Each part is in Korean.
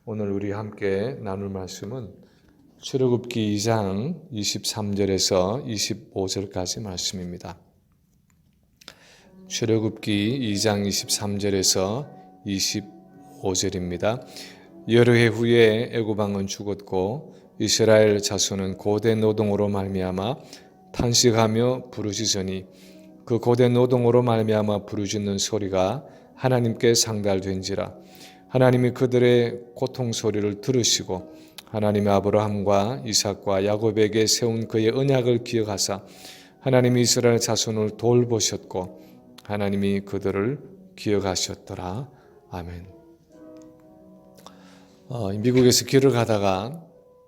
오늘 우리 함께 나눌 말씀은 출애굽기 2장 23절에서 25절까지 말씀입니다. 출애굽기 2장 23절에서 25절입니다. 여러 해 후에 애굽 왕은 죽었고 이스라엘 자손은 고된 노동으로 말미암아 탄식하며 부르짖으니 그 고된 노동으로 말미암아 부르짖는 소리가 하나님께 상달된지라. 하나님이 그들의 고통 소리를 들으시고 하나님이 아브라함과 이삭과 야곱에게 세운 그의 언약을 기억하사 하나님이 이스라엘 자손을 돌보셨고 하나님이 그들을 기억하셨더라. 아멘. 미국에서 길을 가다가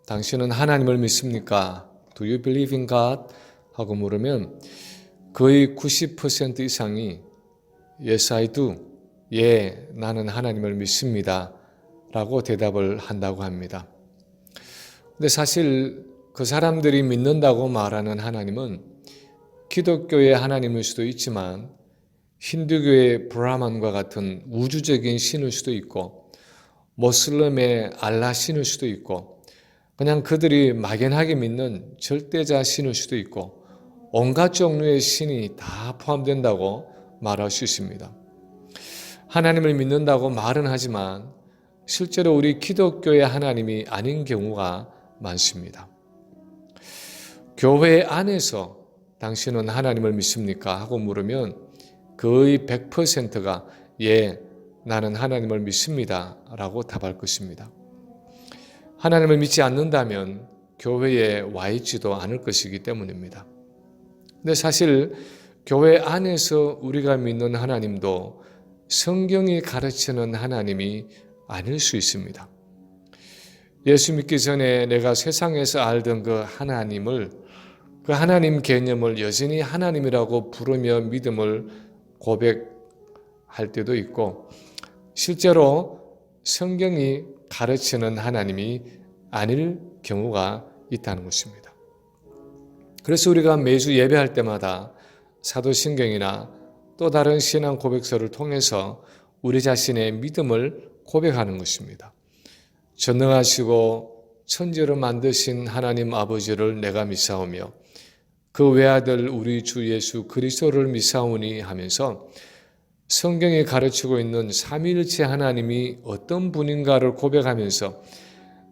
당신은 하나님을 믿습니까? Do you believe in God? 하고 물으면 거의 90% 이상이 Yes, I do. 예, 나는 하나님을 믿습니다. 라고 대답을 한다고 합니다. 근데 사실 그 사람들이 믿는다고 말하는 하나님은 기독교의 하나님일 수도 있지만 힌두교의 브라만과 같은 우주적인 신일 수도 있고 모슬림의 알라 신일 수도 있고 그냥 그들이 막연하게 믿는 절대자 신일 수도 있고 온갖 종류의 신이 다 포함된다고 말할 수 있습니다. 하나님을 믿는다고 말은 하지만 실제로 우리 기독교의 하나님이 아닌 경우가 많습니다. 교회 안에서 당신은 하나님을 믿습니까? 하고 물으면 거의 100%가 예, 나는 하나님을 믿습니다. 라고 답할 것입니다. 하나님을 믿지 않는다면 교회에 와 있지도 않을 것이기 때문입니다. 근데 사실 교회 안에서 우리가 믿는 하나님도 성경이 가르치는 하나님이 아닐 수 있습니다. 예수 믿기 전에 내가 세상에서 알던 그 하나님을, 그 하나님 개념을 여전히 하나님이라고 부르며 믿음을 고백할 때도 있고 실제로 성경이 가르치는 하나님이 아닐 경우가 있다는 것입니다. 그래서 우리가 매주 예배할 때마다 사도신경이나 또 다른 신앙 고백서를 통해서 우리 자신의 믿음을 고백하는 것입니다. 전능하시고 천지를 만드신 하나님 아버지를 내가 믿사오며 그 외아들 우리 주 예수 그리스도를 믿사오니 하면서 성경이 가르치고 있는 삼위일체 하나님이 어떤 분인가를 고백하면서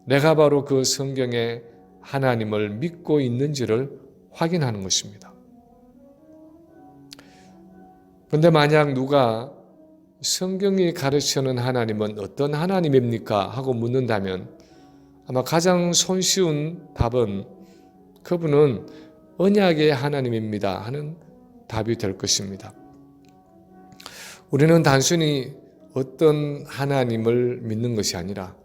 내가 바로 그 성경의 하나님을 믿고 있는지를 확인하는 것입니다. 그런데 만약 누가 성경이 가르치는 하나님은 어떤 하나님입니까? 하고 묻는다면 아마 가장 손쉬운 답은 그분은 언약의 하나님입니다 하는 답이 될 것입니다. 우리는 단순히 어떤 하나님을 믿는 것이 아니라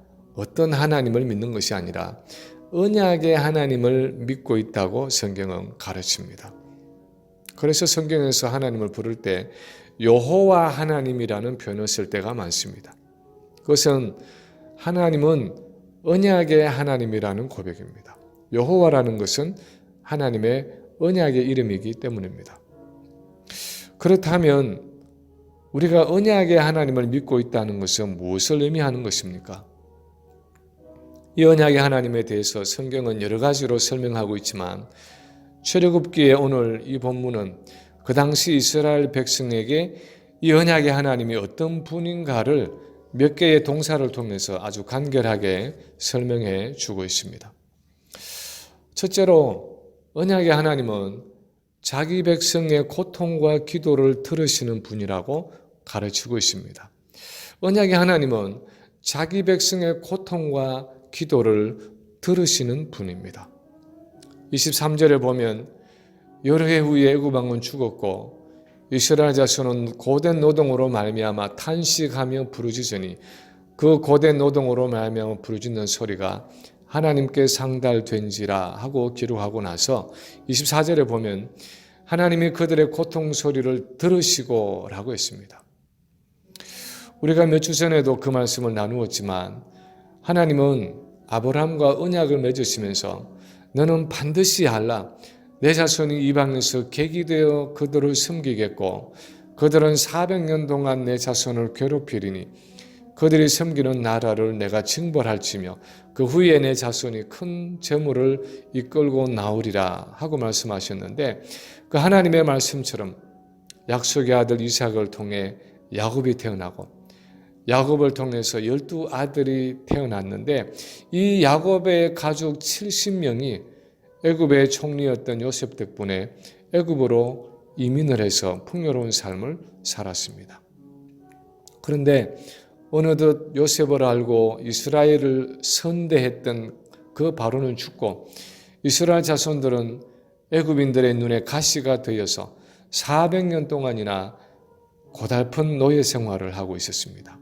언약의 하나님을 믿고 있다고 성경은 가르칩니다. 그래서 성경에서 하나님을 부를 때 여호와 하나님이라는 표현을 쓸 때가 많습니다. 그것은 하나님은 언약의 하나님이라는 고백입니다. 여호와라는 것은 하나님의 언약의 이름이기 때문입니다. 그렇다면 우리가 언약의 하나님을 믿고 있다는 것은 무엇을 의미하는 것입니까? 이 언약의 하나님에 대해서 성경은 여러 가지로 설명하고 있지만 출애굽기의 오늘 이 본문은 그 당시 이스라엘 백성에게 이 언약의 하나님이 어떤 분인가를 몇 개의 동사를 통해서 아주 간결하게 설명해 주고 있습니다. 첫째로 언약의 하나님은 자기 백성의 고통과 기도를 들으시는 분이라고 가르치고 있습니다. 언약의 하나님은 자기 백성의 고통과 기도를 들으시는 분입니다. 23절에 보면 여러 해 후에 애굽 왕은 죽었고 이스라엘 자손은 고된 노동으로 말미암아 탄식하며 부르짖으니 그 고된 노동으로 말미암아 부르짖는 소리가 하나님께 상달된지라 하고 기록하고 나서 24절에 보면 하나님이 그들의 고통 소리를 들으시고 라고 했습니다. 우리가 몇 주 전에도 그 말씀을 나누었지만 하나님은 아브라함과 언약을 맺으시면서 너는 반드시 알라. 내 자손이 이방에서 객이 되어 그들을 섬기겠고 그들은 400년 동안 내 자손을 괴롭히리니 그들이 섬기는 나라를 내가 징벌할지며 그 후에 내 자손이 큰 재물을 이끌고 나오리라 하고 말씀하셨는데, 그 하나님의 말씀처럼 약속의 아들 이삭을 통해 야곱이 태어나고 야곱을 통해서 12아들이 태어났는데, 이 야곱의 가족 70명이 애굽의 총리였던 요셉 덕분에 애굽으로 이민을 해서 풍요로운 삶을 살았습니다. 그런데 어느덧 요셉을 알고 이스라엘을 선대했던 그 바로는 죽고 이스라엘 자손들은 애굽인들의 눈에 가시가 되어서 400년 동안이나 고달픈 노예 생활을 하고 있었습니다.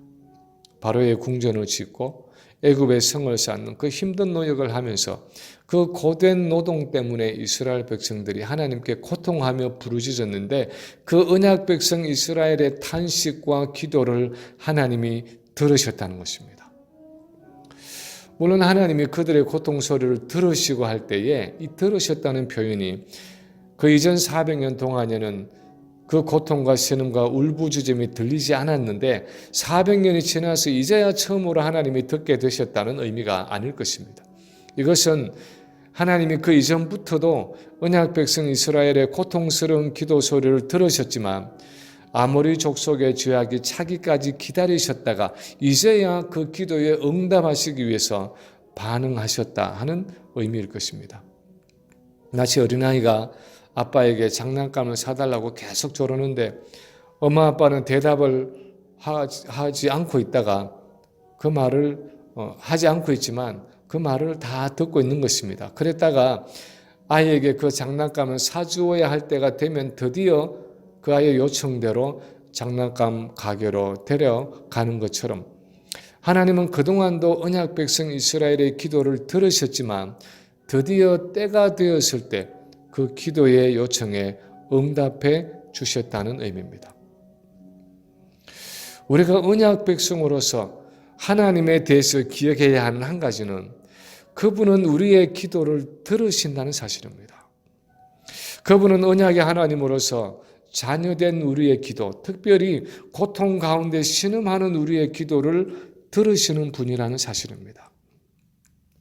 바로의 궁전을 짓고 애굽의 성을 쌓는 그 힘든 노역을 하면서 그 고된 노동 때문에 이스라엘 백성들이 하나님께 고통하며 부르짖었는데, 그 언약 백성 이스라엘의 탄식과 기도를 하나님이 들으셨다는 것입니다. 물론 하나님이 그들의 고통 소리를 들으시고 할 때에 이 들으셨다는 표현이 그 이전 400년 동안에는 그 고통과 신음과 울부짖음이 들리지 않았는데 400년이 지나서 이제야 처음으로 하나님이 듣게 되셨다는 의미가 아닐 것입니다. 이것은 하나님이 그 이전부터도 언약 백성 이스라엘의 고통스러운 기도 소리를 들으셨지만 아모리 족속의 죄악이 차기까지 기다리셨다가 이제야 그 기도에 응답하시기 위해서 반응하셨다 하는 의미일 것입니다. 마치 어린아이가 아빠에게 장난감을 사달라고 계속 조르는데 엄마 아빠는 대답을 하지 않고 있다가 그 말을 하지 않고 있지만 그 말을 다 듣고 있는 것입니다. 그랬다가 아이에게 그 장난감을 사주어야 할 때가 되면 드디어 그 아이의 요청대로 장난감 가게로 데려가는 것처럼 하나님은 그동안도 언약 백성 이스라엘의 기도를 들으셨지만 드디어 때가 되었을 때 그 기도의 요청에 응답해 주셨다는 의미입니다. 우리가 언약 백성으로서 하나님에 대해서 기억해야 하는 한 가지는 그분은 우리의 기도를 들으신다는 사실입니다. 그분은 언약의 하나님으로서 자녀된 우리의 기도, 특별히 고통 가운데 신음하는 우리의 기도를 들으시는 분이라는 사실입니다.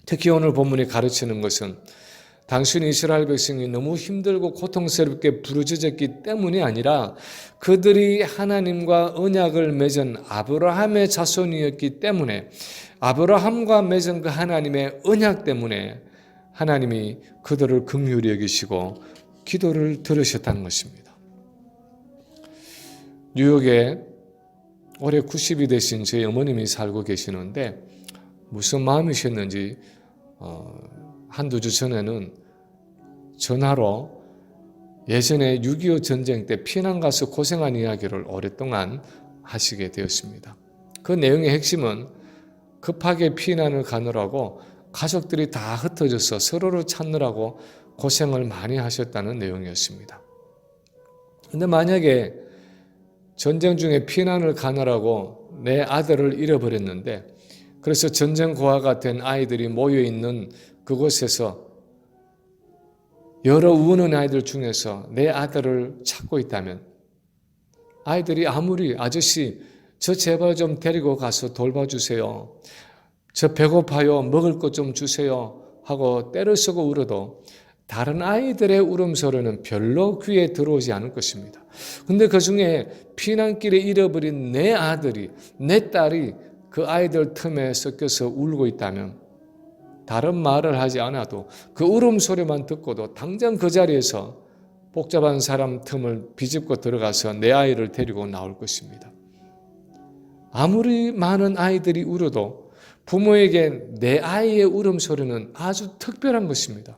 특히 오늘 본문이 가르치는 것은 당신이 이스라엘 백성이 너무 힘들고 고통스럽게 부르짖었기 때문이 아니라 그들이 하나님과 언약을 맺은 아브라함의 자손이었기 때문에 아브라함과 맺은 그 하나님의 언약 때문에 하나님이 그들을 긍휼히 여기시고 기도를 들으셨다는 것입니다. 뉴욕에 올해 90이 되신 저희 어머님이 살고 계시는데 무슨 마음이셨는지 한두 주 전에는 전화로 예전에 6.25 전쟁 때 피난 가서 고생한 이야기를 오랫동안 하시게 되었습니다. 그 내용의 핵심은 급하게 피난을 가느라고 가족들이 다 흩어져서 서로를 찾느라고 고생을 많이 하셨다는 내용이었습니다. 그런데 만약에 전쟁 중에 피난을 가느라고 내 아들을 잃어버렸는데 그래서 전쟁 고아가 된 아이들이 모여있는 그곳에서 여러 우는 아이들 중에서 내 아들을 찾고 있다면 아이들이 아무리 아저씨 저 제발 좀 데리고 가서 돌봐주세요. 저 배고파요. 먹을 것 좀 주세요. 하고 때를 쓰고 울어도 다른 아이들의 울음소리는 별로 귀에 들어오지 않을 것입니다. 근데 그 중에 피난길에 잃어버린 내 아들이 내 딸이 그 아이들 틈에 섞여서 울고 있다면 다른 말을 하지 않아도 그 울음소리만 듣고도 당장 그 자리에서 복잡한 사람 틈을 비집고 들어가서 내 아이를 데리고 나올 것입니다. 아무리 많은 아이들이 울어도 부모에게 내 아이의 울음소리는 아주 특별한 것입니다.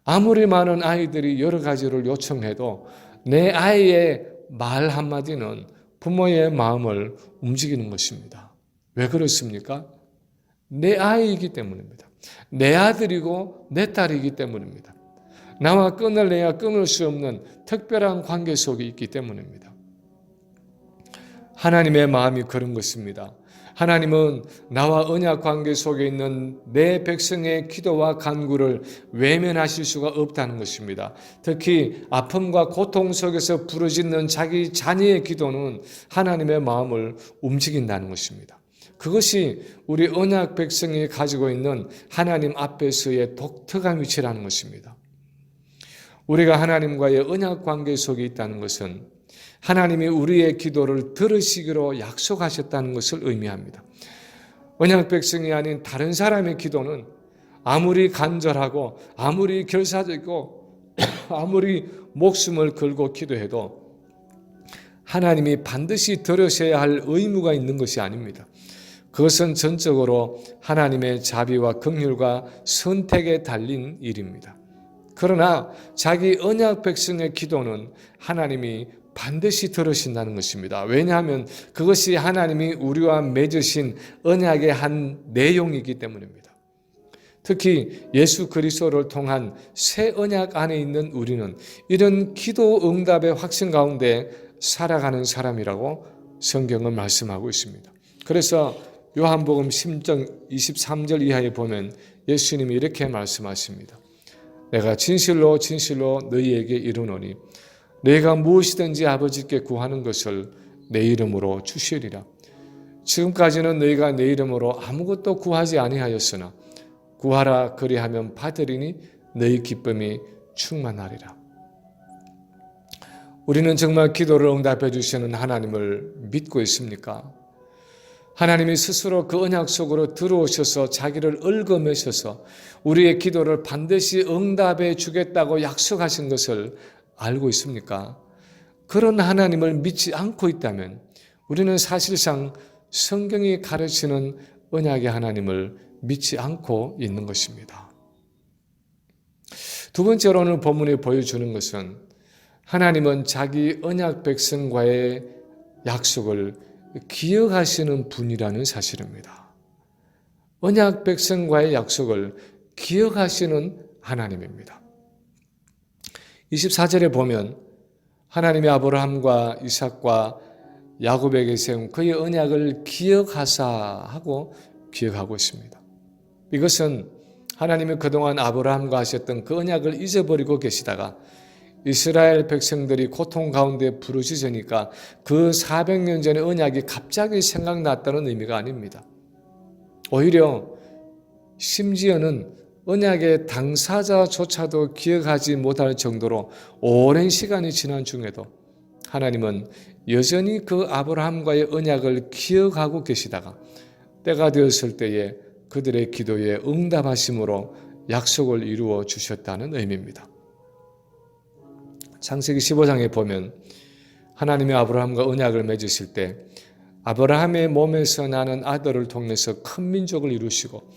아무리 많은 아이들이 여러 가지를 요청해도 내 아이의 말 한마디는 부모의 마음을 움직이는 것입니다. 왜 그렇습니까? 내 아이이기 때문입니다. 내 아들이고 내 딸이기 때문입니다. 나와 끊을래야 끊을 수 없는 특별한 관계 속에 있기 때문입니다. 하나님의 마음이 그런 것입니다. 하나님은 나와 언약 관계 속에 있는 내 백성의 기도와 간구를 외면하실 수가 없다는 것입니다. 특히 아픔과 고통 속에서 부르짖는 자기 자녀의 기도는 하나님의 마음을 움직인다는 것입니다. 그것이 우리 언약 백성이 가지고 있는 하나님 앞에서의 독특한 위치라는 것입니다. 우리가 하나님과의 언약 관계 속에 있다는 것은 하나님이 우리의 기도를 들으시기로 약속하셨다는 것을 의미합니다. 언약 백성이 아닌 다른 사람의 기도는 아무리 간절하고 아무리 결사적이고 아무리 목숨을 걸고 기도해도 하나님이 반드시 들으셔야 할 의무가 있는 것이 아닙니다. 그것은 전적으로 하나님의 자비와 긍휼과 선택에 달린 일입니다. 그러나 자기 언약 백성의 기도는 하나님이 반드시 들으신다는 것입니다. 왜냐하면 그것이 하나님이 우리와 맺으신 언약의 한 내용이기 때문입니다. 특히 예수 그리스도를 통한 새 언약 안에 있는 우리는 이런 기도 응답의 확신 가운데 살아가는 사람이라고 성경은 말씀하고 있습니다. 그래서 요한복음 10장 23절 이하에 보면 예수님이 이렇게 말씀하십니다. 내가 진실로 진실로 너희에게 이르노니 내가 무엇이든지 아버지께 구하는 것을 내 이름으로 주시리라. 지금까지는 너희가 내 이름으로 아무것도 구하지 아니하였으나 구하라 그리하면 받으리니 너희 기쁨이 충만하리라. 우리는 정말 기도를 응답해 주시는 하나님을 믿고 있습니까? 하나님이 스스로 그 언약 속으로 들어오셔서 자기를 얽어매셔서 우리의 기도를 반드시 응답해 주겠다고 약속하신 것을 알고 있습니까? 그런 하나님을 믿지 않고 있다면 우리는 사실상 성경이 가르치는 언약의 하나님을 믿지 않고 있는 것입니다. 두 번째로 오늘 본문이 보여주는 것은 하나님은 자기 언약 백성과의 약속을 기억하시는 분이라는 사실입니다. 언약 백성과의 약속을 기억하시는 하나님입니다. 24절에 보면 하나님이 아브라함과 이삭과 야곱에게 세운 그의 언약을 기억하사 하고 기억하고 있습니다. 이것은 하나님이 그동안 아브라함과 하셨던 그 언약을 잊어버리고 계시다가 이스라엘 백성들이 고통 가운데 부르짖으니까 그 400년 전의 언약이 갑자기 생각났다는 의미가 아닙니다. 오히려 심지어는 언약의 당사자조차도 기억하지 못할 정도로 오랜 시간이 지난 중에도 하나님은 여전히 그 아브라함과의 언약을 기억하고 계시다가 때가 되었을 때에 그들의 기도에 응답하심으로 약속을 이루어 주셨다는 의미입니다. 창세기 15장에 보면 하나님이 아브라함과 언약을 맺으실 때 아브라함의 몸에서 나는 아들을 통해서 큰 민족을 이루시고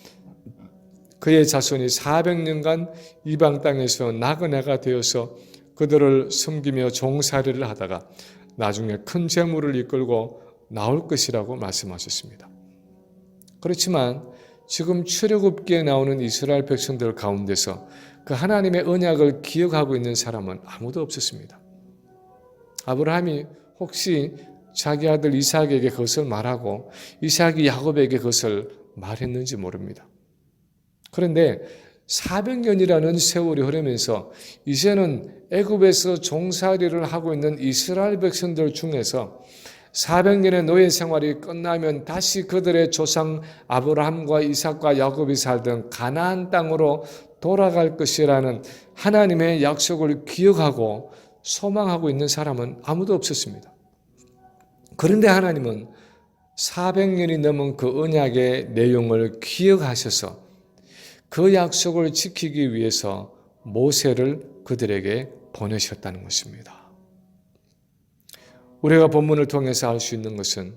그의 자손이 400년간 이방 땅에서 나그네가 되어서 그들을 섬기며 종살이를 하다가 나중에 큰 재물을 이끌고 나올 것이라고 말씀하셨습니다. 그렇지만 지금 출애굽기에 나오는 이스라엘 백성들 가운데서 그 하나님의 언약을 기억하고 있는 사람은 아무도 없었습니다. 아브라함이 혹시 자기 아들 이삭에게 그것을 말하고 이삭이 야곱에게 그것을 말했는지 모릅니다. 그런데 400년이라는 세월이 흐르면서 이제는 애굽에서 종살이를 하고 있는 이스라엘 백성들 중에서 400년의 노예 생활이 끝나면 다시 그들의 조상 아브라함과 이삭과 야곱이 살던 가나안 땅으로 돌아갈 것이라는 하나님의 약속을 기억하고 소망하고 있는 사람은 아무도 없었습니다. 그런데 하나님은 400년이 넘은 그 언약의 내용을 기억하셔서 그 약속을 지키기 위해서 모세를 그들에게 보내셨다는 것입니다. 우리가 본문을 통해서 알 수 있는 것은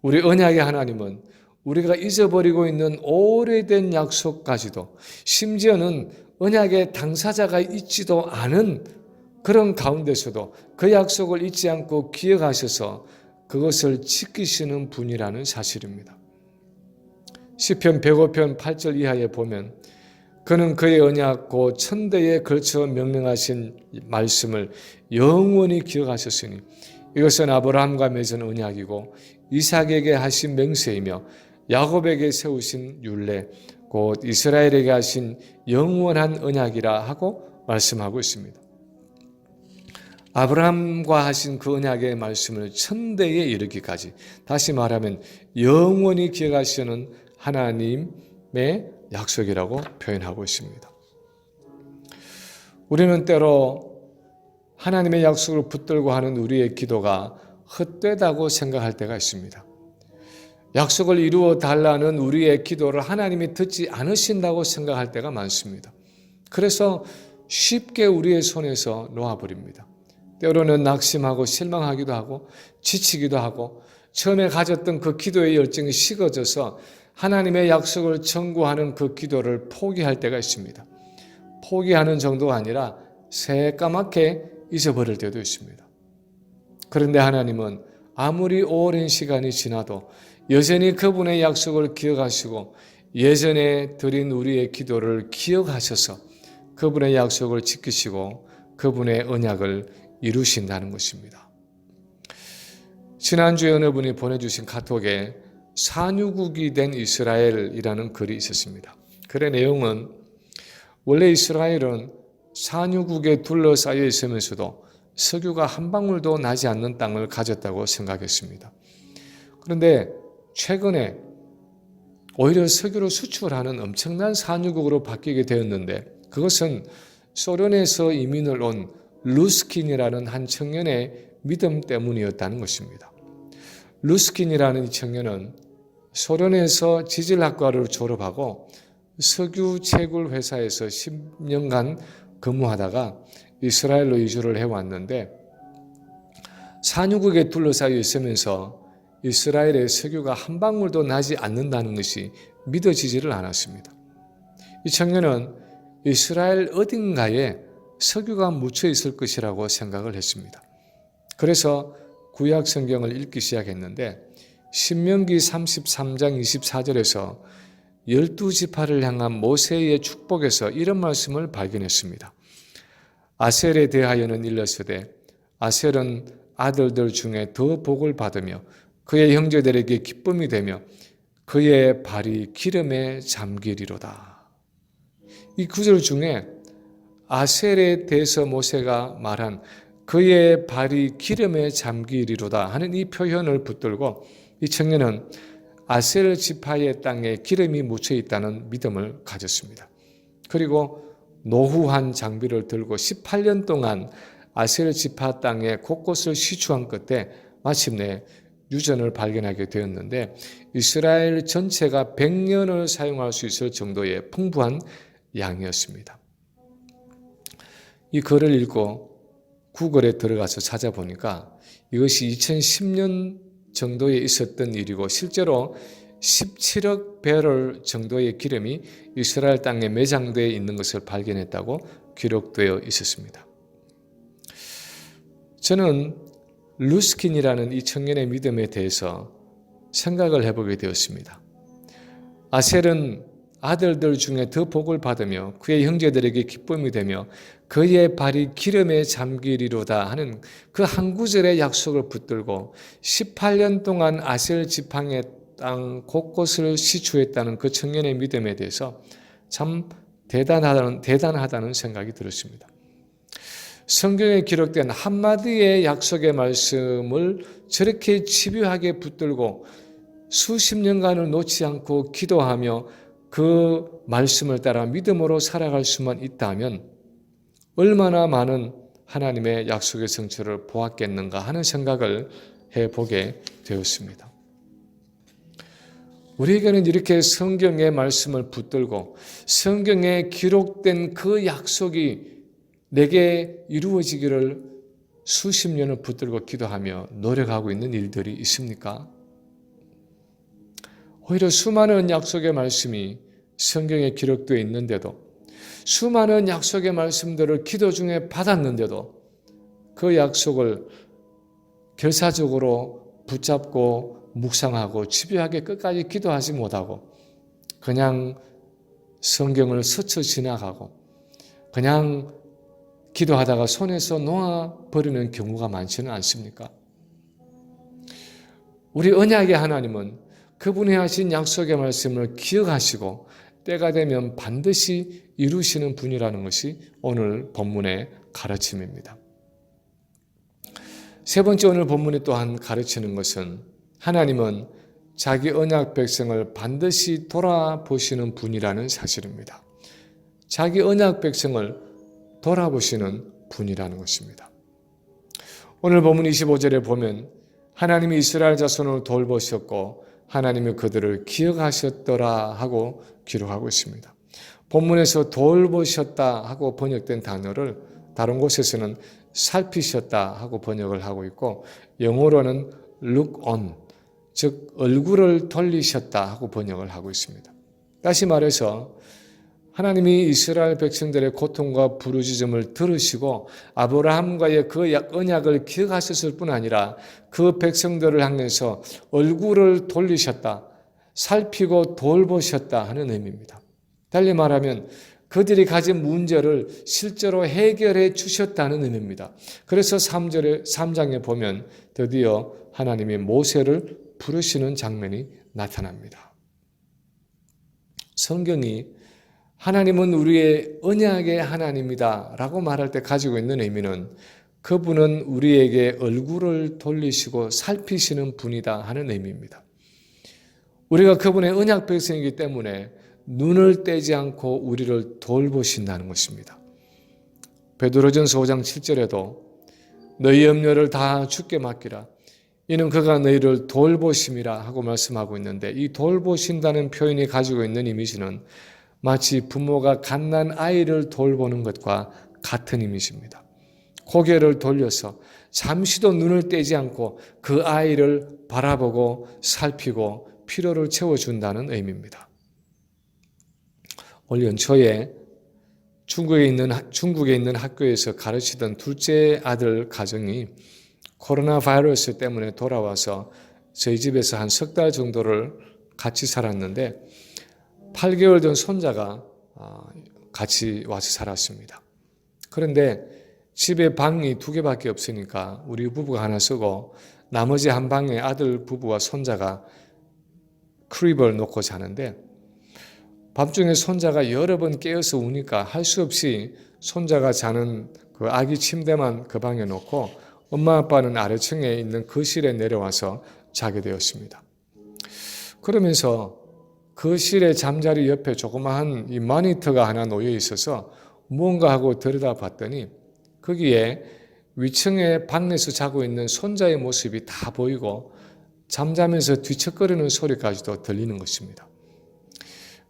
우리 언약의 하나님은 우리가 잊어버리고 있는 오래된 약속까지도 심지어는 언약의 당사자가 있지도 않은 그런 가운데서도 그 약속을 잊지 않고 기억하셔서 그것을 지키시는 분이라는 사실입니다. 시편 105편 8절 이하에 보면 그는 그의 언약 곧 천대에 걸쳐 명령하신 말씀을 영원히 기억하셨으니 이것은 아브라함과 맺은 언약이고 이삭에게 하신 맹세이며 야곱에게 세우신 율례 곧 이스라엘에게 하신 영원한 언약이라 하고 말씀하고 있습니다. 아브라함과 하신 그 언약의 말씀을 천대에 이르기까지, 다시 말하면 영원히 기억하시는 하나님의 약속이라고 표현하고 있습니다. 우리는 때로 하나님의 약속을 붙들고 하는 우리의 기도가 헛되다고 생각할 때가 있습니다. 약속을 이루어 달라는 우리의 기도를 하나님이 듣지 않으신다고 생각할 때가 많습니다. 그래서 쉽게 우리의 손에서 놓아버립니다. 때로는 낙심하고 실망하기도 하고 지치기도 하고 처음에 가졌던 그 기도의 열정이 식어져서 하나님의 약속을 청구하는 그 기도를 포기할 때가 있습니다. 포기하는 정도가 아니라 새까맣게 잊어버릴 때도 있습니다. 그런데 하나님은 아무리 오랜 시간이 지나도 여전히 그분의 약속을 기억하시고 예전에 드린 우리의 기도를 기억하셔서 그분의 약속을 지키시고 그분의 언약을 이루신다는 것입니다. 지난주에 어느 분이 보내주신 카톡에 산유국이 된 이스라엘이라는 글이 있었습니다. 글의 내용은 원래 이스라엘은 산유국에 둘러싸여 있으면서도 석유가 한 방울도 나지 않는 땅을 가졌다고 생각했습니다. 그런데 최근에 오히려 석유를 수출하는 엄청난 산유국으로 바뀌게 되었는데 그것은 소련에서 이민을 온 루스킨이라는 한 청년의 믿음 때문이었다는 것입니다. 루스킨이라는 이 청년은 소련에서 지질학과를 졸업하고 석유 채굴 회사에서 10년간 근무하다가 이스라엘로 이주를 해왔는데 산유국에 둘러싸여 있으면서 이스라엘의 석유가 한 방울도 나지 않는다는 것이 믿어지지를 않았습니다. 이 청년은 이스라엘 어딘가에 석유가 묻혀 있을 것이라고 생각을 했습니다. 그래서 구약 성경을 읽기 시작했는데 신명기 33장 24절에서 12지파를 향한 모세의 축복에서 이런 말씀을 발견했습니다. 아셀에 대하여는 일렀으되 아셀은 아들들 중에 더 복을 받으며 그의 형제들에게 기쁨이 되며 그의 발이 기름에 잠기리로다. 이 구절 중에 아셀에 대해서 모세가 말한 그의 발이 기름에 잠기리로다 하는 이 표현을 붙들고 이 청년은 아셀 지파의 땅에 기름이 묻혀 있다는 믿음을 가졌습니다. 그리고 노후한 장비를 들고 18년 동안 아셀 지파 땅에 곳곳을 시추한 끝에 마침내 유전을 발견하게 되었는데 이스라엘 전체가 100년을 사용할 수 있을 정도의 풍부한 양이었습니다. 이 글을 읽고 구글에 들어가서 찾아보니까 이것이 2010년 정도에 있었던 일이고 실제로 17억 배럴 정도의 기름이 이스라엘 땅에 매장되어 있는 것을 발견했다고 기록되어 있었습니다. 저는 루스킨이라는 이 청년의 믿음에 대해서 생각을 해보게 되었습니다. 아셀은 아들들 중에 더 복을 받으며 그의 형제들에게 기쁨이 되며 그의 발이 기름에 잠기리로다 하는 그 한 구절의 약속을 붙들고 18년 동안 아셀 지팡의 땅 곳곳을 시추했다는 그 청년의 믿음에 대해서 참 대단하다는 생각이 들었습니다. 성경에 기록된 한마디의 약속의 말씀을 저렇게 집요하게 붙들고 수십 년간을 놓지 않고 기도하며 그 말씀을 따라 믿음으로 살아갈 수만 있다면 얼마나 많은 하나님의 약속의 성취를 보았겠는가 하는 생각을 해보게 되었습니다. 우리에게는 이렇게 성경의 말씀을 붙들고 성경에 기록된 그 약속이 내게 이루어지기를 수십 년을 붙들고 기도하며 노력하고 있는 일들이 있습니까? 오히려 수많은 약속의 말씀이 성경에 기록되어 있는데도 수많은 약속의 말씀들을 기도 중에 받았는데도 그 약속을 결사적으로 붙잡고 묵상하고 집요하게 끝까지 기도하지 못하고 그냥 성경을 스쳐 지나가고 그냥 기도하다가 손에서 놓아버리는 경우가 많지는 않습니까? 우리 언약의 하나님은 그분이 하신 약속의 말씀을 기억하시고 때가 되면 반드시 이루시는 분이라는 것이 오늘 본문의 가르침입니다. 세 번째 오늘 본문이 또한 가르치는 것은 하나님은 자기 언약 백성을 반드시 돌아보시는 분이라는 사실입니다. 자기 언약 백성을 돌아보시는 분이라는 것입니다. 오늘 본문 25절에 보면 하나님이 이스라엘 자손을 돌보셨고 하나님이 그들을 기억하셨더라 하고 기록하고 있습니다. 본문에서 돌보셨다 하고 번역된 단어를 다른 곳에서는 살피셨다 하고 번역을 하고 있고 영어로는 look on, 즉 얼굴을 돌리셨다 하고 번역을 하고 있습니다. 다시 말해서 하나님이 이스라엘 백성들의 고통과 부르짖음을 들으시고 아브라함과의 그 언약을 기억하셨을 뿐 아니라 그 백성들을 향해서 얼굴을 돌리셨다, 살피고 돌보셨다 하는 의미입니다. 달리 말하면 그들이 가진 문제를 실제로 해결해 주셨다는 의미입니다. 그래서 3장에 보면 드디어 하나님이 모세를 부르시는 장면이 나타납니다. 성경이 하나님은 우리의 언약의 하나님이다 라고 말할 때 가지고 있는 의미는 그분은 우리에게 얼굴을 돌리시고 살피시는 분이다 하는 의미입니다. 우리가 그분의 언약 백성이기 때문에 눈을 떼지 않고 우리를 돌보신다는 것입니다. 베드로전서 5장 7절에도 너희 염려를 다 주께 맡기라 이는 그가 너희를 돌보심이라 하고 말씀하고 있는데 이 돌보신다는 표현이 가지고 있는 이미지는 마치 부모가 갓난 아이를 돌보는 것과 같은 이미지입니다. 고개를 돌려서 잠시도 눈을 떼지 않고 그 아이를 바라보고 살피고 필요를 채워준다는 의미입니다. 올 연초에 중국에 있는 학교에서 가르치던 둘째 아들 가정이 코로나 바이러스 때문에 돌아와서 저희 집에서 한 석 달 정도를 같이 살았는데 8개월 된 손자가 같이 와서 살았습니다. 그런데 집에 방이 2개밖에 없으니까 우리 부부가 하나 쓰고 나머지 한 방에 아들 부부와 손자가 크립을 놓고 자는데 밤중에 손자가 여러 번 깨어서 우니까 할 수 없이 손자가 자는 그 아기 침대만 그 방에 놓고 엄마 아빠는 아래층에 있는 거실에 내려와서 자게 되었습니다. 그러면서 거실의 잠자리 옆에 조그마한 이 모니터가 하나 놓여 있어서 무언가 하고 들여다봤더니 거기에 위층에 방에서 자고 있는 손자의 모습이 다 보이고 잠자면서 뒤척거리는 소리까지도 들리는 것입니다.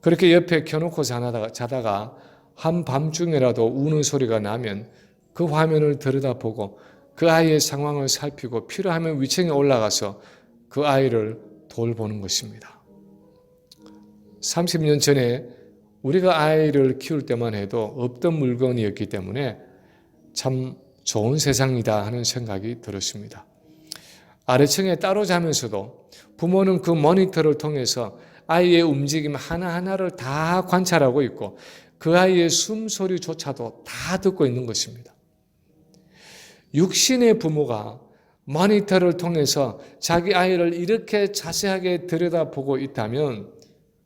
그렇게 옆에 켜놓고 자다가 한밤중에라도 우는 소리가 나면 그 화면을 들여다보고 그 아이의 상황을 살피고 필요하면 위층에 올라가서 그 아이를 돌보는 것입니다. 30년 전에 우리가 아이를 키울 때만 해도 없던 물건이었기 때문에 참 좋은 세상이다 하는 생각이 들었습니다. 아래층에 따로 자면서도 부모는 그 모니터를 통해서 아이의 움직임 하나하나를 다 관찰하고 있고 그 아이의 숨소리조차도 다 듣고 있는 것입니다. 육신의 부모가 모니터를 통해서 자기 아이를 이렇게 자세하게 들여다보고 있다면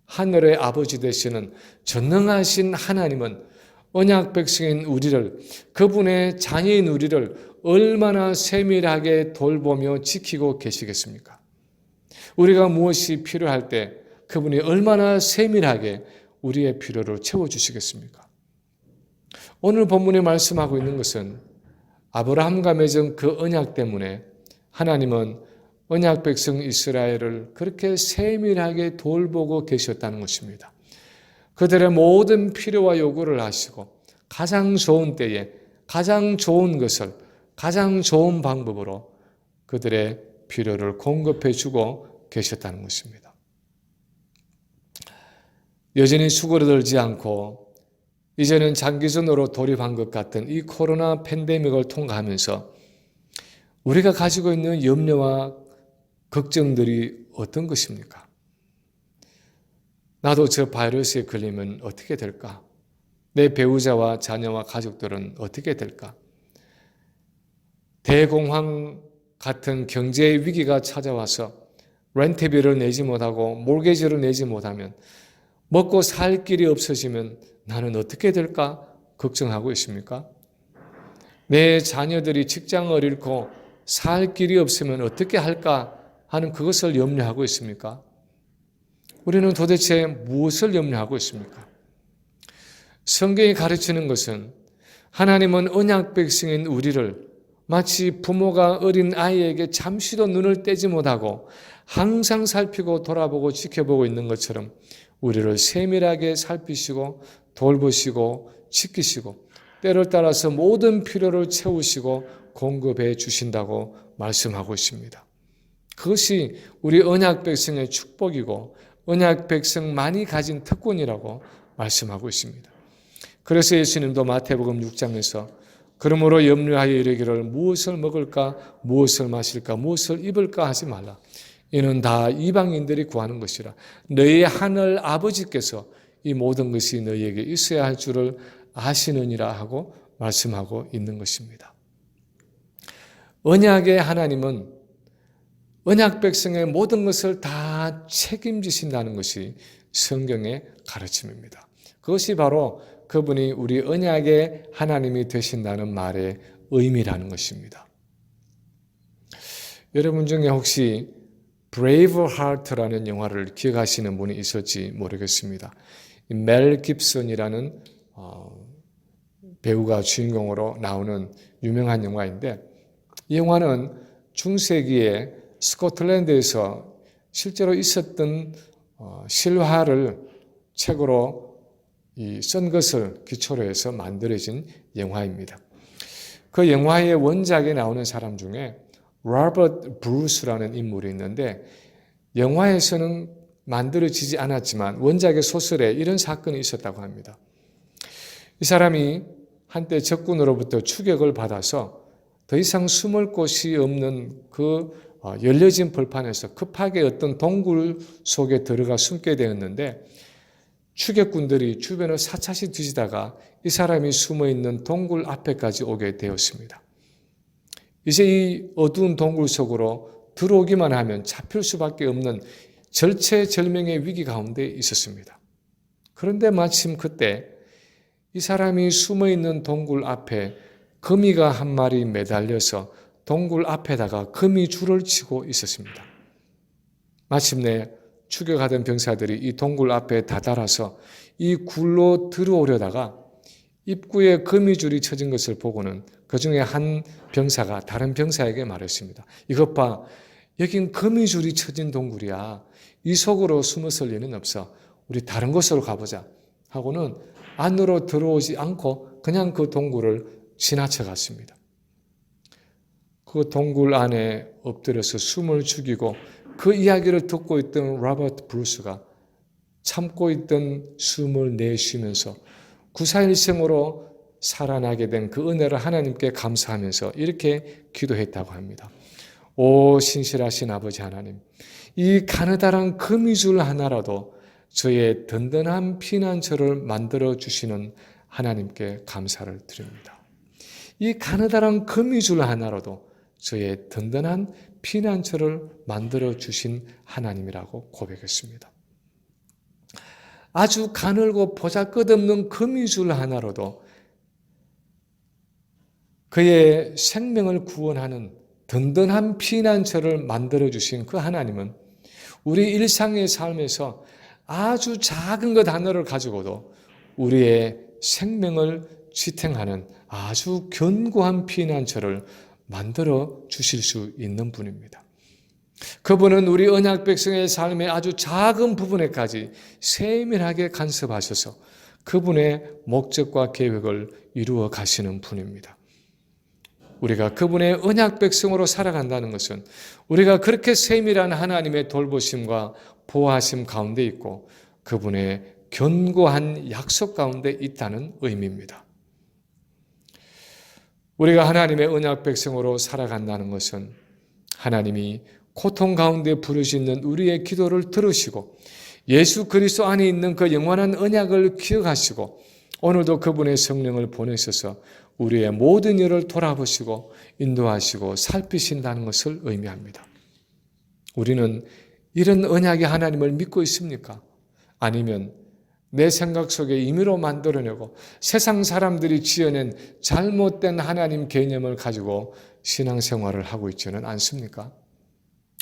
하늘의 아버지 되시는 전능하신 하나님은 언약 백성인 우리를, 그분의 자녀인 우리를 얼마나 세밀하게 돌보며 지키고 계시겠습니까? 우리가 무엇이 필요할 때 그분이 얼마나 세밀하게 우리의 필요를 채워주시겠습니까? 오늘 본문에 말씀하고 있는 것은 아브라함과 맺은 그 언약 때문에 하나님은 언약 백성 이스라엘을 그렇게 세밀하게 돌보고 계셨다는 것입니다. 그들의 모든 필요와 요구를 아시고 가장 좋은 때에 가장 좋은 것을 가장 좋은 방법으로 그들의 필요를 공급해 주고 계셨다는 것입니다. 여전히 수그러들지 않고 이제는 장기전으로 돌입한 것 같은 이 코로나 팬데믹을 통과하면서 우리가 가지고 있는 염려와 걱정들이 어떤 것입니까? 나도 저 바이러스에 걸리면 어떻게 될까? 내 배우자와 자녀와 가족들은 어떻게 될까? 대공황 같은 경제 위기가 찾아와서 렌트비를 내지 못하고 몰게지를 내지 못하면 먹고 살 길이 없어지면 나는 어떻게 될까 걱정하고 있습니까? 내 자녀들이 직장을 잃고 살 길이 없으면 어떻게 할까 하는 그것을 염려하고 있습니까? 우리는 도대체 무엇을 염려하고 있습니까? 성경이 가르치는 것은 하나님은 언약 백성인 우리를 마치 부모가 어린 아이에게 잠시도 눈을 떼지 못하고 항상 살피고 돌아보고 지켜보고 있는 것처럼 우리를 세밀하게 살피시고 돌보시고 지키시고 때를 따라서 모든 필요를 채우시고 공급해 주신다고 말씀하고 있습니다. 그것이 우리 언약 백성의 축복이고 언약 백성만이 가진 특권이라고 말씀하고 있습니다. 그래서 예수님도 마태복음 6장에서 그러므로 염려하여 이르기를 무엇을 먹을까 무엇을 마실까 무엇을 입을까 하지 말라. 이는 다 이방인들이 구하는 것이라. 너희 하늘 아버지께서 이 모든 것이 너희에게 있어야 할 줄을 아시느니라 하고 말씀하고 있는 것입니다. 언약의 하나님은 언약 백성의 모든 것을 다 책임지신다는 것이 성경의 가르침입니다. 그것이 바로 그분이 우리 언약의 하나님이 되신다는 말의 의미라는 것입니다. 여러분 중에 혹시 브레이브하트라는 영화를 기억하시는 분이 있을지 모르겠습니다. 멜 깁슨이라는 배우가 주인공으로 나오는 유명한 영화인데 이 영화는 중세기에 스코틀랜드에서 실제로 있었던 실화를 책으로 쓴 것을 기초로 해서 만들어진 영화입니다. 그 영화의 원작에 나오는 사람 중에 로버트 브루스라는 인물이 있는데 영화에서는 만들어지지 않았지만 원작의 소설에 이런 사건이 있었다고 합니다. 이 사람이 한때 적군으로부터 추격을 받아서 더 이상 숨을 곳이 없는 그 열려진 벌판에서 급하게 어떤 동굴 속에 들어가 숨게 되었는데 추격군들이 주변을 사차시 뒤지다가 이 사람이 숨어있는 동굴 앞에까지 오게 되었습니다. 이제 이 어두운 동굴 속으로 들어오기만 하면 잡힐 수밖에 없는 절체절명의 위기 가운데 있었습니다. 그런데 마침 그때 이 사람이 숨어있는 동굴 앞에 거미가 한 마리 매달려서 동굴 앞에다가 거미줄을 치고 있었습니다. 마침내 추격하던 병사들이 이 동굴 앞에 다다라서 이 굴로 들어오려다가 입구에 거미줄이 쳐진 것을 보고는 그 중에 한 병사가 다른 병사에게 말했습니다. 이것 봐, 여긴 거미줄이 쳐진 동굴이야. 이 속으로 숨었을 리는 없어. 우리 다른 곳으로 가보자. 하고는 안으로 들어오지 않고 그냥 그 동굴을 지나쳐 갔습니다. 그 동굴 안에 엎드려서 숨을 죽이고 그 이야기를 듣고 있던 로버트 브루스가 참고 있던 숨을 내쉬면서 구사일생으로 살아나게 된 그 은혜를 하나님께 감사하면서 이렇게 기도했다고 합니다. 오 신실하신 아버지 하나님, 이 가느다란 거미줄 하나라도 저의 든든한 피난처를 만들어 주시는 하나님께 감사를 드립니다. 이 가느다란 거미줄 하나라도 저의 든든한 피난처를 만들어 주신 하나님이라고 고백했습니다. 아주 가늘고 보잘것없는 거미줄 하나로도 그의 생명을 구원하는 든든한 피난처를 만들어 주신 그 하나님은 우리 일상의 삶에서 아주 작은 것 하나를 가지고도 우리의 생명을 지탱하는 아주 견고한 피난처를 만들어 주실 수 있는 분입니다. 그분은 우리 언약 백성의 삶의 아주 작은 부분에까지 세밀하게 간섭하셔서 그분의 목적과 계획을 이루어 가시는 분입니다. 우리가 그분의 언약 백성으로 살아간다는 것은 우리가 그렇게 세밀한 하나님의 돌보심과 보호하심 가운데 있고 그분의 견고한 약속 가운데 있다는 의미입니다. 우리가 하나님의 언약 백성으로 살아간다는 것은 하나님이 고통 가운데 부르시는 우리의 기도를 들으시고 예수 그리스도 안에 있는 그 영원한 언약을 기억하시고 오늘도 그분의 성령을 보내셔서 우리의 모든 일을 돌아보시고 인도하시고 살피신다는 것을 의미합니다. 우리는 이런 언약의 하나님을 믿고 있습니까? 아니면 내 생각 속에 임의로 만들어내고 세상 사람들이 지어낸 잘못된 하나님 개념을 가지고 신앙생활을 하고 있지는 않습니까?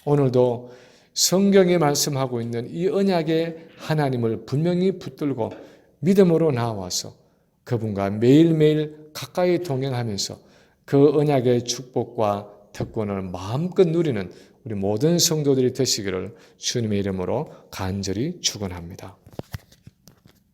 오늘도 성경이 말씀하고 있는 이 언약의 하나님을 분명히 붙들고 믿음으로 나와서 그분과 매일매일 가까이 동행하면서 그 언약의 축복과 특권을 마음껏 누리는 우리 모든 성도들이 되시기를 주님의 이름으로 간절히 축원합니다.